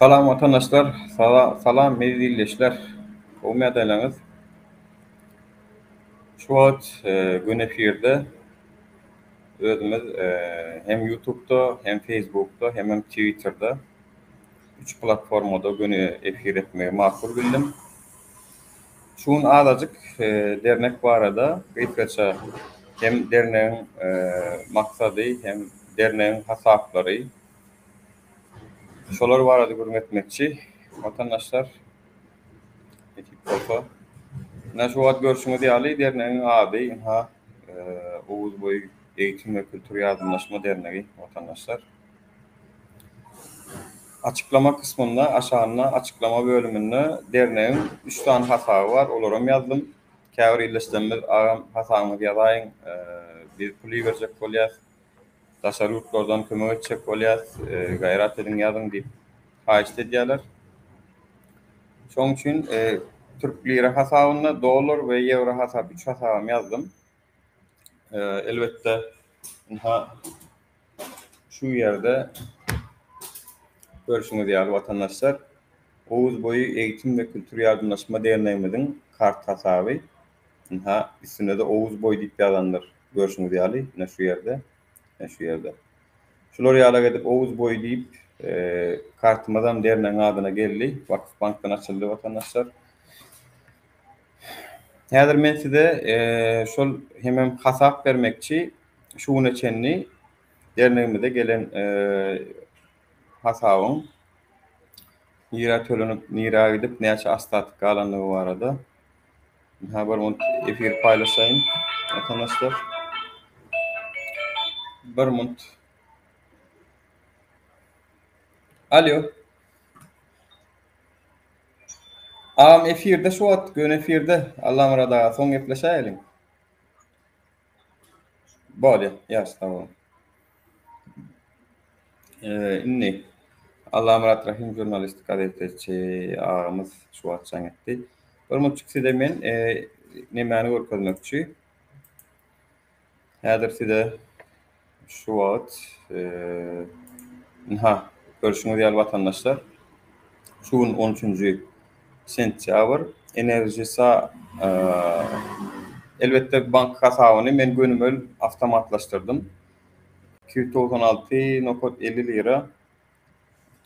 Salam vatandaşlar, salam mezgilleşler. Umyat aylanız. Şu wagt gün efirde özümüz hem YouTube'da, hem Facebook'da, hem Twitter'da 3 platformada günü efir etmeyi makul bildim. Şuun azajyk dernek barada gıйkaça hem derneğin maksady hem derneğin hasaplary şolar barada görmetmekçi vatandaşlar ekip bolsa. Naşuat görüşüňiz ýaly dernegiň ady Oğuz Boyu Eğitim ve Kültür Yardımlaşma Dernegi vatandaşlar. Açıklama kısmında aşağına açıklama bölümünde derneğin 3 tane hasabı var. Olaram yazdım. Käbir illeşdirmez agam hasabymyz ýazaýyn. Bir puli berjek bolýar. Taşarrutlardan kömek etjek bolýar. Gaýrat ediň ýazyň diýip haýyş edýärler. Şoň üçin Türk lira hasabyna dolar we euro hasabı 3 hasabam yazdım. Elbette şu yerde görüşüňiz ýaly vatandaşlar. Oğuz Boyu Eğitim ve Kültür Yardımlaşma Dernegimiziň kart hasaby. Üstünde de Oğuz Boyu diýip ýazandyr. Görüşüňiz ýaly şu yerde. Şu yerde. Şular ýaly edip Oğuz Boyu diýip kartymyzdan dernegiň adyna geldi. Vakıfbankdan açyldy vatandaşlar. Häzir men size şol hemem hasap bermekçi şuň eçenni dernegimizde gelen hasabyň nira tölenip nira gidip näçe astatyk galanlygy barada. Habar onu efir paylaşayım vatandaşlar. Bir minut. Alo. Ağam efirde şu wagt gün efirde Allah'ım rada soň gepleşäýelim. Bolýar, ýaşy tamam. Inni Allah'ım rahim jurnalistik gazeteci ağamız şu wagt çaň etdi. Bir minut de men nemäni görkezmekçi. Häzir size şu wagt görüşüňiz ýaly vatandaşlar. Şuň 13-nji sentyabr Enerjisa elbette bank hasabyny men gönümel awtomatlaşdyrdym. 296.50 lira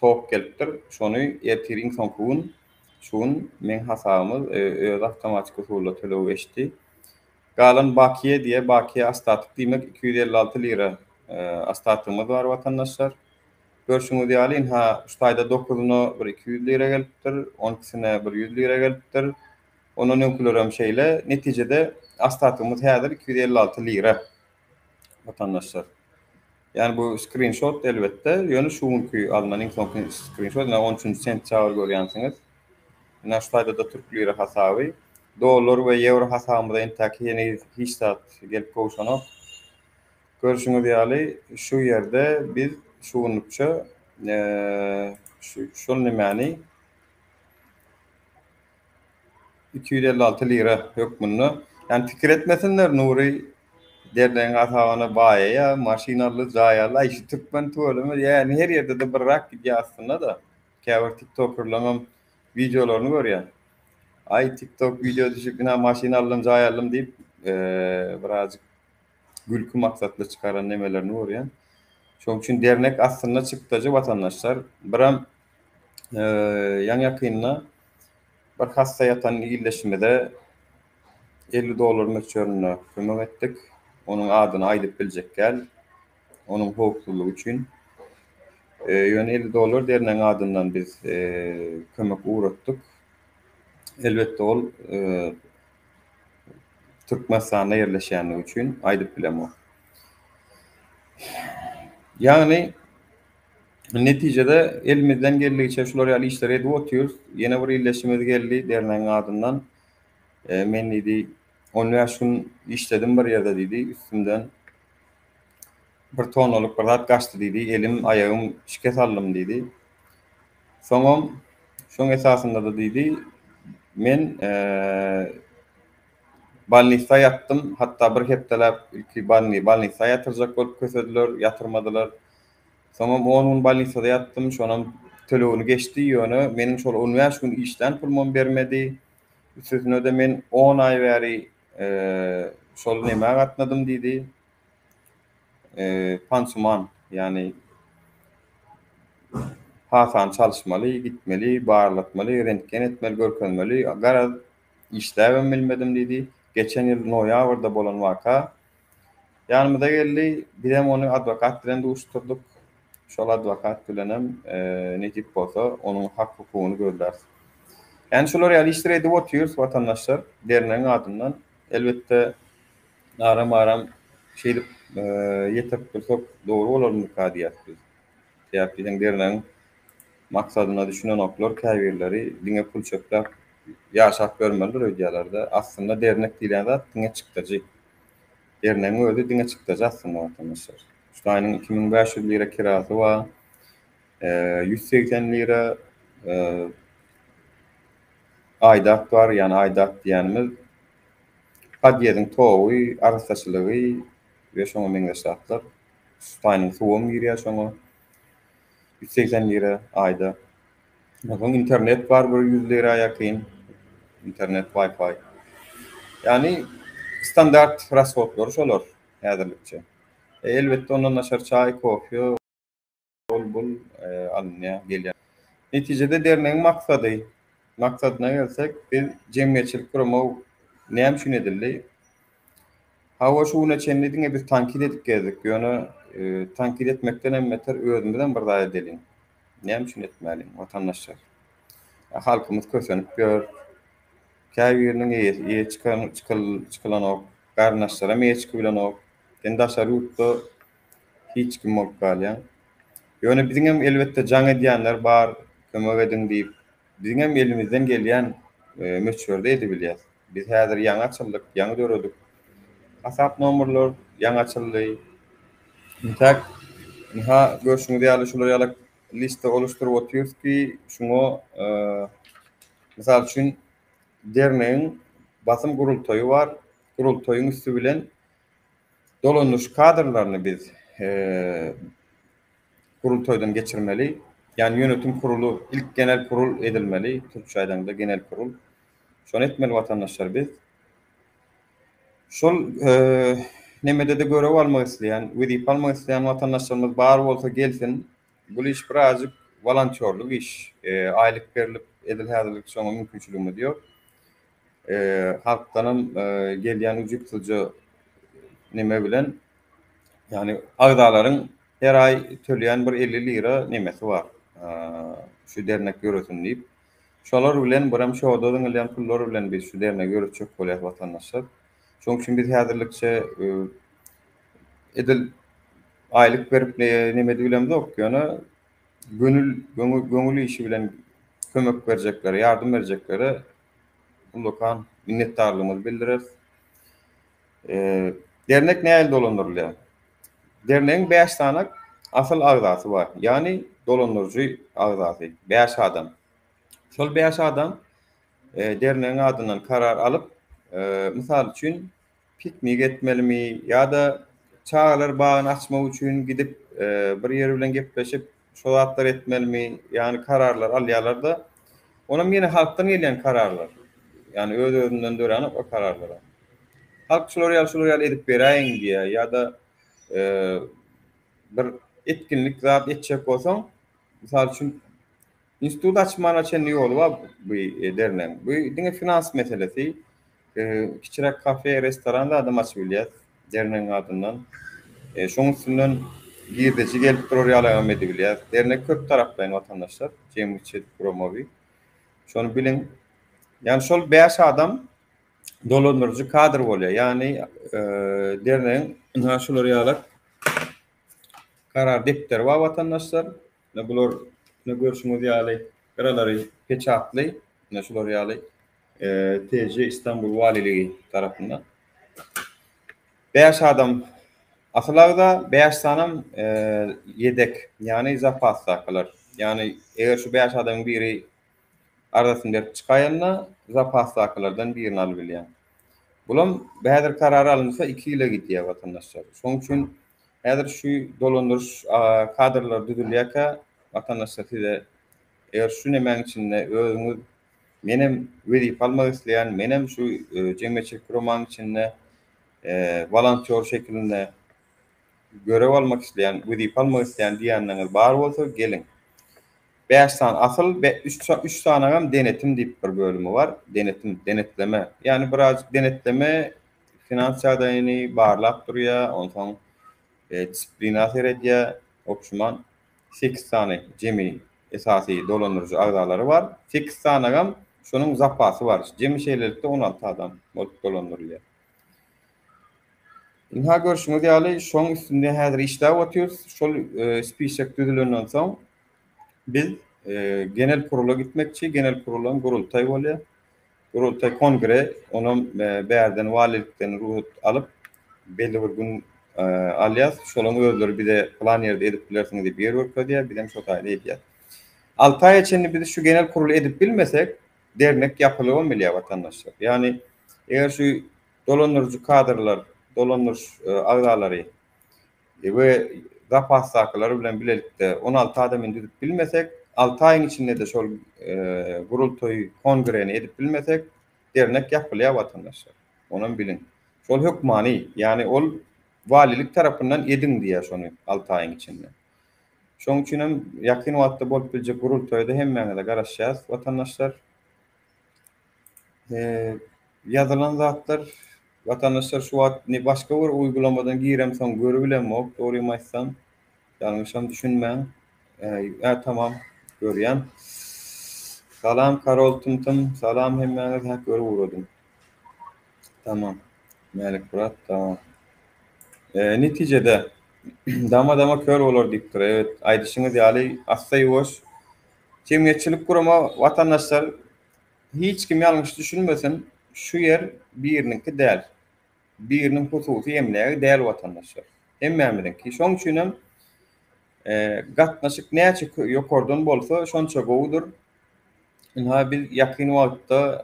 top gelipdir. Şonu ertiriň soňkuň şuň men hasabymyz öz awtomatik usulla tölew geçdi. Galan bakiye diye bakiye astatyk diýmek 256 lira astatymyz var vatandaşlar. Görüşüňiz ýaly şu taýda 9-na bir 200 lira gelipdir, 12-sine bir 100 lira gelipdir. Onu nöklerim şeýle netijede astatymyz häzir 256 lira vatandaşlar. Yani bu screenshot elbette ýöne şuňky alınan iň soňky screenshot 13 sentyabr görýänsiňiz. Şu taýda da Türk lira hasaby, dolar we euro hasabymyza entäki ýene hiç zat gelip gowşanok. Görüşüňiz ýaly şu ýerde biz şuňlukça şol nämäni 256 lira hökmünde. Yani fikir etmesinler Nuri derneğin hasabyna baýa maşinaly zaýaly işi Türkmen tölemez. Yani her ýerde de bir rak gidýär aslında da. Käbir TikTokerlaryň videolaryny görýär. Ay TikTok video düşüp maşinalym zaýalym diýip birazcık gülkü maksatly çıkaran nemelerini görýär. Şoň üçin dernek aslında çykdyjy vatandaşlar. Biram ýakynna bir hassa ýatan illeşmede 50 dolar möçberine kömek etdik. Onun adyny aýdyp biljek gel. Onun hukuklulygy üçin. Ýöne 50 dolar dernegiň adyndan biz kömek uğratdyk. Elbette ol Türkmenistan'da yerleşenligi üçin aýdyp bilemok. Yani netijede elimizden geldiğince şular ýaly işler edip otýarys. Ýene bir illeşimiz geldi dernegiň adyndan. Men diýdi, onu ýaşyn işledim bir ýerde diýdi, üstümden bir tonalyk bir zat gaçdy diýdi, elim aýagym şike saldym diýdi. Şoň esasında da diýdi, men balnista ýatdym, hatta bir hepdelap ilki balnista ýatyrjak bolup kösediler, ýatyrmadylar. Soňra 10 gün balnistada ýatdym, şonam telefonu geçti ýöne meniň şol 15 gün işden pulmam bermedi. Üstüne de men 10 ay bäri şol näme gatnadım diýdi. Pansuman, yani hasan çalışmaly, gitmeli, barlatmaly, rentgen etmeli, görkezmeli. Garaz işläbem bilmedim diýdi. Geçen ýyl noýabrda bolan waka. Ýanymyza geldi, birem onu advokat bilen duşdurduk. Şol advokat bilenem netip bolsa onuň hak hukugyny gözler. Yani şolar ýaly işler edip oturýar watandaşlar derneğin adından. Elbette aram şeýdip ýetip dursak dogry bolarmy diýip biz. Diýip derneğin maksadyna düşünen oklar käbirleri diňe pul çöplep ýaşap görmelidir öýdýärlerde. Aslında dernek diýlen zat diňe çykdyjy. Derneğin özü diňe çykdyjy aslında watandaşlar. Şu aýynyň 2500 lira kirasy var. 180 lira aidat var, yani aidat diýenimiz padýeziň towy, arsaçylygy we şoňa meňzeşatlar. Suwanyň suwum girýär şoňa 180 lira aýda. Soň internet var 100 lira ýakyn. İnternet, Wi-Fi. Yani standart rashodlar şolar häzirlikçe. Elbette ondan naşar çay, kofe, bol alınýar, gelýär. Netijede derneğin maksadyna gelsek, biz jemgyýetçilik guramaw näme üçin edildi? Hawa şuwna çendiňe biz tankit edip geldik. Ýöne tankit etmekden emmeter özümizden bir daha edelim. Näme üçin etmeli watandaşlar? Halkymyz kösenip gör. Käbiriniň çıkylan ok, garnaşlara meýe çıkylan ok. Dendaşary ýurtda hiç kim ok galýan. Ýöne biziň hem elbette jaň edýänler bar, kömek edin diýip, biziň hem elimizden gelýän meşgulde edip bilýär. Biz häzir ýaňy açyldyk, ýaňy döredik. Asap nomerler ýaňy açyldy. Intak ha görüşüňiz ýaly şolar ýaly liste oluşturup oturýarys ki, şuňa mysal üçin derneğin basım gurultoyu var. Gurultoyun üstü bilen dolanış kadrlarını biz gurultoydan geçirmeli. Yani yönetim kurulu, ilk genel kurul edilmeli. Türkçaydan da genel kurul. Şonu etmeli vatandaşlar biz. Şol nemede de görev almak isteyen, wezip almak isteyen vatandaşlarımız bar bolsa gelsin. Bu iş birazcık volontörlük iş. Aylık berilip edilhäzirlik şoňa mümkinçiligi diýor. Halktanam gelýän ücretlice neme bilen, yani agdalaryň her ay töleýän bir 50 lira nemesi var. Şu dernek ýöresin diýip. Şolar bilen biram şoğdadan gelýän pullar bilen biz şu dernek ýöretjek bolýar watandaşlar. Şoň üçin biz häzirlikçe edil aylyk berip neme diýilem dok, ýöne gönül işi bilen kömek berjekleri, ýardym berjekleri lokan minnetdarlığımızı bildiririz. Dernek näil dolandırılýar? Derneğin 5 tane asıl agzasy var. Yani dolandırıcı agzasy. 5 adam. Şol 5 adam derneğin adından karar alıp misal üçin piknik etmelimi ýa-da çağlar bağını açmak üçin gidip bir ýer bilen gepleşip şolatlar etmelimi, yani kararlar alýarlar da ona ýene halkdan gelýän kararlar. Yani özünden dören o kararlara. Halk şolar ýaly edip beräýin diýe ýa-da bir etkinlik zat etjek bolsaň, misal üçin institut açmana çenli ýoly bar bu derneň. Bu diňe finans meselesi. Kiçirek kafe, restoranda adam açyp bilýär derneň adyndan. Şoň üstünden girdiçi gelip durýar ýaly edip bilýär. Dernek köp tarapdan watandaşlar, jemgyýetçilik guramawy. Şonu bilin. Yani şol 5 adam dolandırıcı kadr bolýar. Yani derneğin şolar ýaly karar depteri var watandaşlar. Bular ne görüşüňiz ýaly garalary peçatly, ne şolar ýaly TC İstanbul Valiliği tarapyndan. 5 adam asylagda 5 tanam yedek, yani zapas sakalar. Yani eger şu 5 adamyň biri arasynda çykaýanda zapas sakalardan birini alyp bilýär. Bulam bäzir karar alınsa 2 ýyla gidýär watandaşlar. Şoň üçin häzir şu dolandyrış kadrlar düzülýärkä watandaşlar size eger şu nemen içinde özüňiz menem wezip almak isleýän, menem şu jemgyýetçilik kuramaň içinde volontör şeklinde görev almak isleýän, wezip almak isleýän diýenler bar bolsa gelin. 5 san asıl 3 sanagam denetim diýip bir bölümi var. Denetim, denetleme. Yani birazcık denetleme finansiýa daýany barlap durýar, ondan disiplina seredýär. Okşuman 8 sany jemi esasy dolandyryjy agdalary var. 8 sanagam şonuň zapasy var. Jemi şeýlelikde 16 adam bolup dolandyrylýar. Inha görüşmek ýaly şoň üstünde häzir işläp otyrys. Şol spisek düzülenden soň biz genel kurula gitmekçi, genel kurulan gurultay bolýar. Gurultay kongre, onun bärden walilikden ruhut alıp belli bir gün alýas, şolaň özleri bir de plan ýerde edip bilersiňiz diýip ýer berýär, bir de şo taýda edýär. 6 ay içinde biz şu genel kurulu edip bilmesek dernek yapılı olmalı vatandaşlar. Yani eğer şu dolandırıcı kadrlar, dolandırıcı agdalary ve zapas sakları bilen bilelikde 16 adam edip bilmesek 6 ayın içinde de şol gurultoy kongreni edip bilmesek dernek yapılı vatandaşlar. Onun bilin. Şol hükmani yani ol valilik tarafından edin diye şonu 6 ayın içinde. Şoň üçin hem ýakyn wagtda bolup biljek gurultoýda hemmeňe de garaşýas watandaşlar. Ýazylan zatlar watandaşlar şu wagt ne başga bir uygulamadan girem soň görebilenmok, dogry aýtsam, ýalňyşam düşünmäň. Tamam, görýän. Salam Karol Tumtum, salam hemmeňe hak görüp uradym. Tamam. Melik Murat, tamam. Netijede dama kör bolar diýipdir. Evet, aýdyşyňyz ýaly assay boş. Jemgyýetçilik kurama watandaşlar hiç kim ýalňyş düşünmesin, şu ýer birniki däl. Biriniň hususy emnäge däl watandaşlar. Hemmämizinki. Şoň üçin hem gatnaşyk näçe ýokardan bolsa şonça gowdur. Inha biz ýakyn wagtda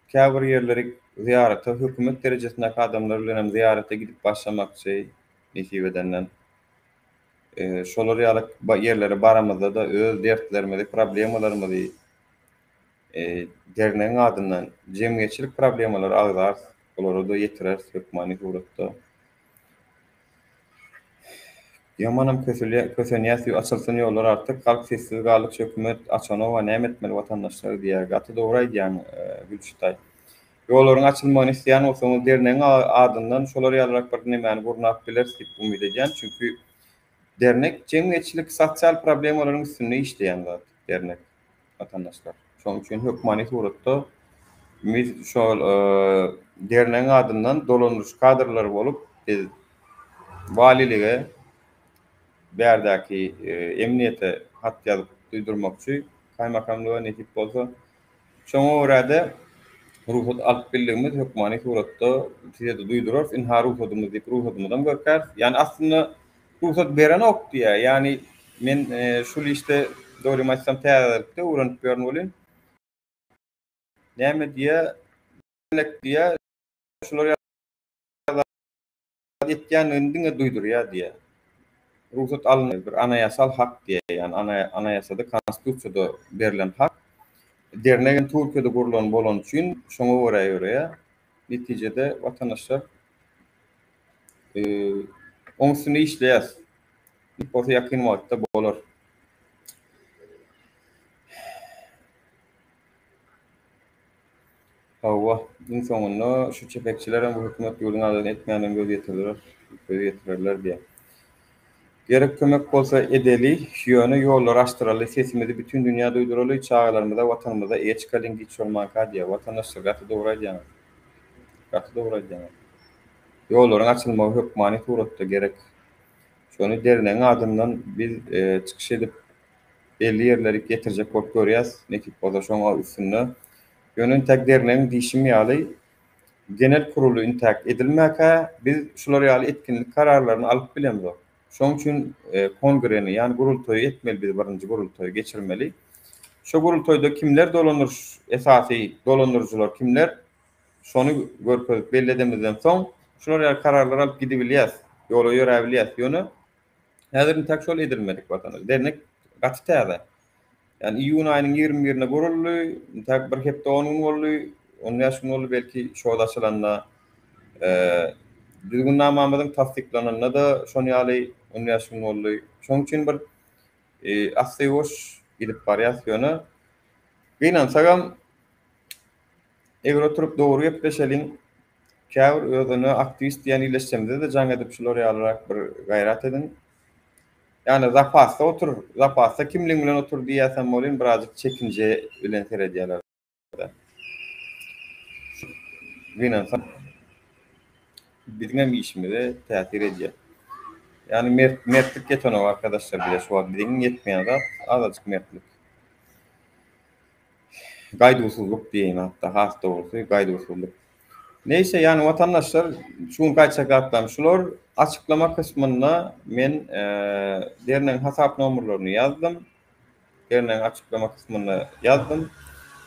käbir ýerleri ziýarata hökümet derejesindäki adamlar bilen ziýarata gidip başlamakçy nesibedenden. Şolar ýaly ýerlere baramyzda da öz dertlerimizi, problemlarymyzy derneğin adından jemgyýetçilik problemalary agdar, olary da ýetirer hökmani suratda. Yamanam kösenýäsi açylsyn ýollar artyk halk sessiz galyk hökümet açanowa näme etmeli watandaşlar diýär. Gaty dogry aýdýan Gülçütay. Ýollaryň açylmagyny isleýän bolsaňyz derneğin adından şolar ýalyrak bir nämäni gurnap biler diýip umyt edýän. Çünki dernek jemgyýetçilik sosial problemalaryň üstünde işleýän zat dernek watandaşlar. Şoň üçin hökmani suratda biz şol derneğin adından dolandyryş kadrlary bolup biz walilige bärdäki emniýete hat ýazyp duýdurmakçy kaymakamlyga netip bolsa şoňa görä ruhut alyp bildigimiz hökmani suratda size de duýdurar. Inha ruhudymyz diýip ruhudymyzdan görkär. Yani aslında ruhsat beren ok diye. Yani men şu işte dogry aýtsam täzelikde öwrenip görün bolyn. Näme diye diye şolar etýänini duýdurýar diye. Ruhsat alınır bir anayasal hak diye. Yani anayasada, konstitusiýada berilen hak. Derneğin Türkiye'de kurulan bolan üçin şoňa görä netijede watandaşlar oňsyny işleýär. Ýa-da ýakyn wagtda bolar. Hawa, din soňunda şu çepekçiler hem hökümet ýoluny alan etmeýän göz ýetirerler diýär. Gerek kömek bolsa edeli, şiyonu yollar açtıralı, sesimizi bütün dünya duyduralı, çağlarımıza, vatanımıza eç kalın giç olmaka diye. Vatandaşlar gatı doğrayacağına. Yolların açılmağı hükmani suratda gerek. Şonu derneğin adından biz çıkış edip belli yerleri getirecek bolup görýäs. Nekip bolsa şoňa üstünde. Yönün tek derneğin diýişimi ýaly genel kurulu intak edilmäkä biz şular ýaly etkinlik kararlaryny alyp bilemiz. Şoň üçin kongreni, yani gurultoy etmeli, biz birinci gurultoy geçirmeli. Şu gurultoyda kimler dolanır, esasy dolandırıcılar kimler, şonu görkezip belli edemizden soň şular kararlar alyp gidebilýär, ýola ýörebilýär ýöne. Häzir tek şol edilmedik watandaş. Dernek gaty täze. Yani iyun aýynyň 21-ine guruldy, tak bir hepde 10 gün boldy, 10 ýaş gün boldy belki şol açylanda dilgunnamamyzyň tasdiklananyna da şonu ýaly 10 ýaş gün boldy. Şoň üçin bir asty-goş gidip barýas ýöne. Gynansaňam eger oturup dogry gepleşeliň, käbir özüne aktivist diýen ýyleşsemde de jaň edip şular ýalyrak bir gaýrat edin. Yani zapasta otur, zapasta kimliğin bilen otur diýäsem bolýan birazcık çekince bilen seredýärler. Gynansa bizim işimize täsir edýär. Yani mertlik getene arkadaşlar bile şu an bizim yetmeýän zat azajyk mertlik. Gaýdusuzluk diýen hatta has dogrusu gaýdusuzluk. Neyse yani vatandaşlar şunu kaçak şular açıklama kısmına men dernen hasap numaralarını yazdım. Dernen açıklama kısmına yazdım.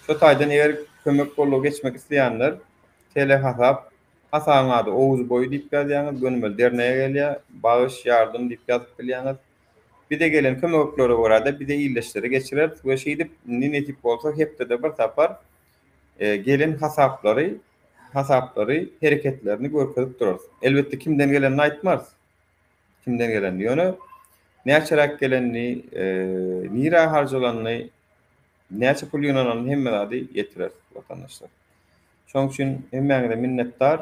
Şu taýdan eger kömek bollugy geçmek isleýänler tele hasapyň ady Oğuz Boyu diýip ýazýaňyz, gönümmel dernege gelýär, bagyş ýardym diýip ýazyp bilýäňiz. Bir de gelen kömeklere görä bir de illeşleri geçirer we şeýdip nine tip bolsa hepde de bir tapar gelen hasapları, hereketlerini görkezip durur. Elbette kimden gelenini aýtmaz. Kimden gelenini ýöne näçerak gelenini, nira harjalanyny, näçe pul ýönelanyny hemme zady ýetirer watandaşlar. Şoň üçin hemmäňe minnetdar.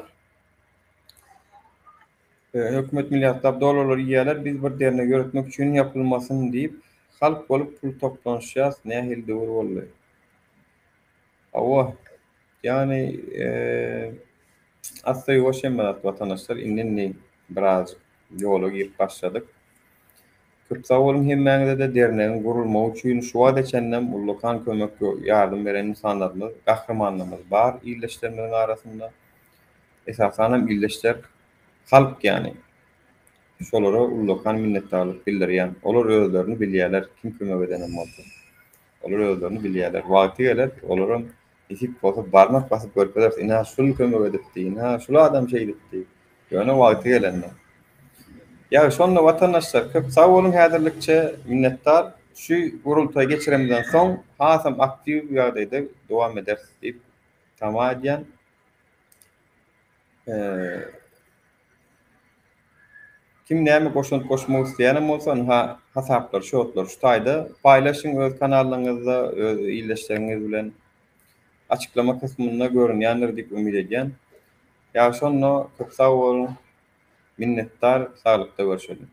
Hökümet milliardlap dolarlar ýerler biz bir derne göretmek üçin ýapylmasyn diýip halk bolup pul toplanýas nähil döwür boldy. Awa yani aslında ýoşamaýat watandaşlar innenni biraz ýola girip başladyk. Köp sag bolun hemmäňize de dernegiň gurulmagy üçin şu wada çennem ullukan kömek ýardym beren insanlarymyz, gahrymanlarymyz bar illeşlerimiň arasynda. Esasanam illeşler halk yani. Şolara ullukan minnetdarlyk bildirýän. Olar özlerini bilýärler, kim kömek edenem bolsa. Olar özlerini bilýärler. Wagty geler, olaryň isip bolsa barmak basyp görkezler. Ina şol kömek edipdi, ina şol adam şey edipdi. Ýöne wagty gelende. Ya şonda watandaşlar köp sag bolun häzirlikçe minnetdar. Şu gurultaýy geçiremden soň hasam aktiw ýagdaýda dowam eder diýip tamam edýän. Kim näme goşmak isleýän bolsa hasaplar, şotlar şu taýda paýlaşyň öz kanalyňyzda, öz illeşleriňiz bilen açıklama kısmynda görünýändir diýip ümid edýän. Ya şonu köp sag bolun. Minnetdar, sağlıkta görüşelim.